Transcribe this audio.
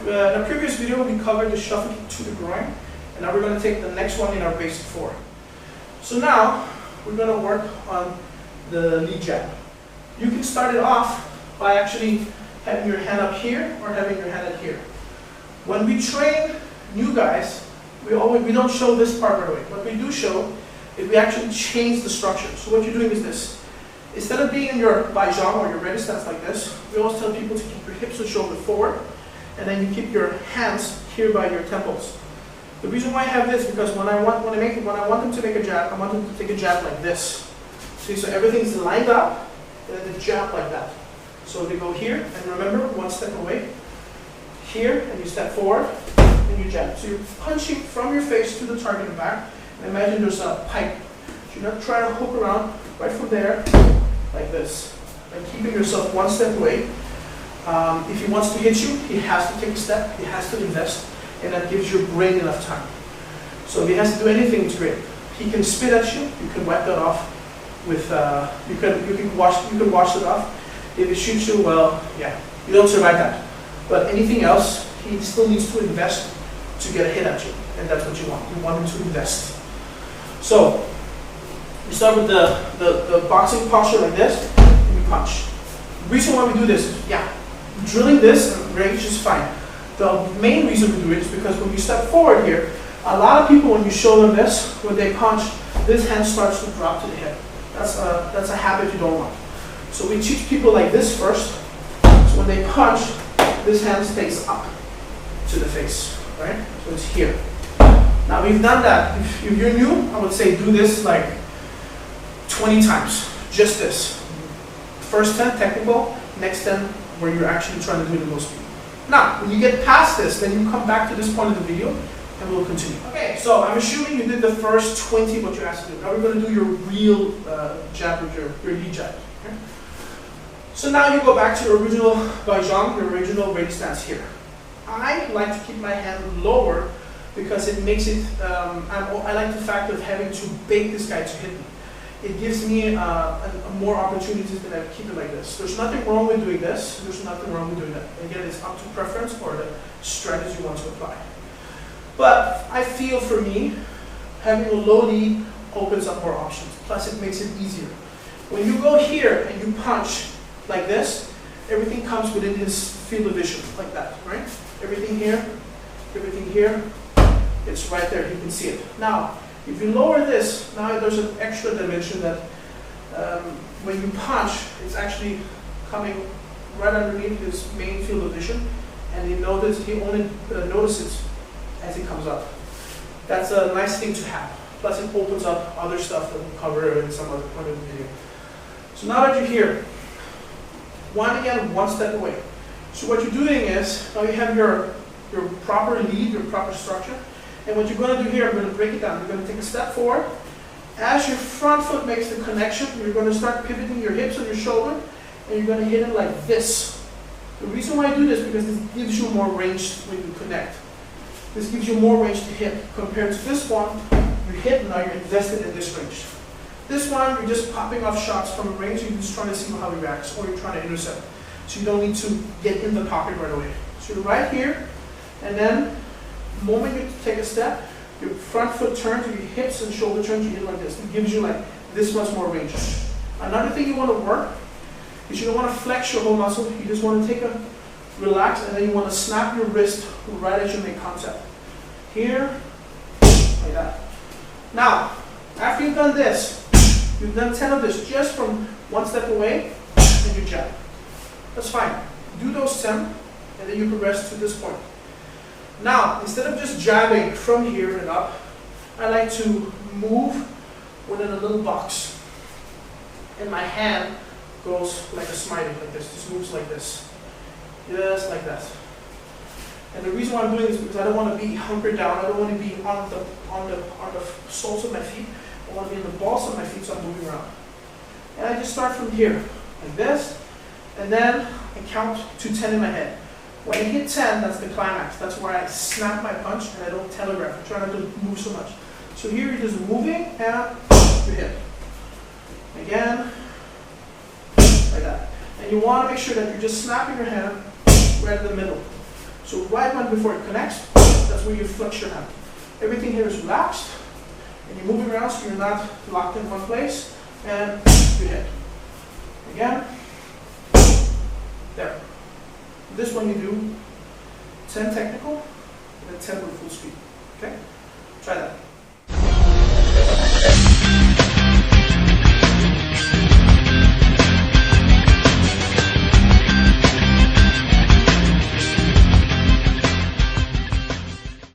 In a previous video, we covered the shuffle kick to the groin, and now we're going to take the next one in our basic 4. So now, we're going to work on the lead jab. You can start it off by actually having your hand up here or having your hand up here. When we train new guys, we don't show this part right away. What we do show is we actually change the structure. So what you're doing is this. Instead of being in your baijang or your ready stance like this, we always tell people to keep your hips and shoulder forward, and then you keep your hands here by your temples. The reason why I have this is because when I want them to make a jab, I want them to take a jab like this. See, so everything's lined up, and then the jab like that. So they go here, and remember, one step away, here, and you step forward, and you jab. So you're punching from your face to the target and back, and imagine there's a pipe. So you're not trying to hook around right from there, like this, and keeping yourself one step away. If he wants to hit you, he has to take a step, he has to invest, and that gives your brain enough time. So if he has to do anything, it's great. He can spit at you, you can wipe that off with, you can wash it off. If he shoots you, well, yeah, you don't survive that. But anything else, he still needs to invest to get a hit at you, and that's what you want. You want him to invest. So, we start with the boxing posture like this, and we punch. The reason why we do this is, yeah, drilling this and range is fine. The main reason we do it is because when you step forward here, a lot of people, when you show them this, when they punch, this hand starts to drop to the hip. That's a habit you don't want. So we teach people like this first. So when they punch, this hand stays up to the face, right? So it's here. Now we've done that. If you're new, I would say do this like 20 times. Just this. First 10 technical, next 10 where you're actually trying to do the most speed. Now, when you get past this, then you come back to this point of the video and we'll continue. Okay, so I'm assuming you did the first 20 what you asked to do. Now we're going to do your real jab with your lead jab. Okay? So now you go back to your original baijang, your original ready stance here. I like to keep my hand lower because it makes it, I like the fact of having to bait this guy to hit me. It gives me more opportunities than I keep it like this. There's nothing wrong with doing this. There's nothing wrong with doing that. Again, it's up to preference or the strategy you want to apply. But I feel for me, having a low lead opens up more options. Plus, it makes it easier. When you go here and you punch like this, everything comes within his field of vision, like that, right? Everything here, it's right there. You can see it. Now, if you lower this, now there's an extra dimension that when you punch, it's actually coming right underneath his main field of vision, and he only notices as it comes up. That's a nice thing to have. Plus it opens up other stuff that we'll cover in some other point of the video. So now that you're here, one step away. So what you're doing is, now you have your proper lead, your proper structure. And what you're going to do here, I'm going to break it down. You're going to take a step forward. As your front foot makes the connection, you're going to start pivoting your hips and your shoulder, and you're going to hit it like this. The reason why I do this is because this gives you more range when you connect. This gives you more range to hit. Compared to this one, you hit and now you're invested in this range. This one, you're just popping off shots from a range, you're just trying to see how he reacts, or you're trying to intercept. So you don't need to get in the pocket right away. So you're right here, and then the moment you take a step, your front foot turns, your hips and shoulder turns, you hit like this. It gives you like this much more range. Another thing you want to work is you don't want to flex your whole muscle. You just want to relax, and then you want to snap your wrist right as you make contact. Here, like that. Now, after you've done this, you've done 10 of this just from one step away, and you jab. That's fine. Do those 10, and then you progress to this point. Now, instead of just jabbing from here and up, I like to move within a little box. And my hand goes like a smiley, like this. Just moves like this. Just like that. And the reason why I'm doing this is because I don't want to be hunkered down. I don't want to be on the soles of my feet. I want to be in the balls of my feet, so I'm moving around. And I just start from here, like this, and then I count to 10 in my head. When I hit 10, that's the climax. That's where I snap my punch and I don't telegraph. I try not to move so much. So here you're just moving and you hit. Again, like that. And you want to make sure that you're just snapping your hand right in the middle. So right when before it connects, that's where you flex your hand. Everything here is relaxed, and you're moving around so you're not locked in one place, and you hit. Again, there. This one you do 10 technical, and then 10 with full speed, okay?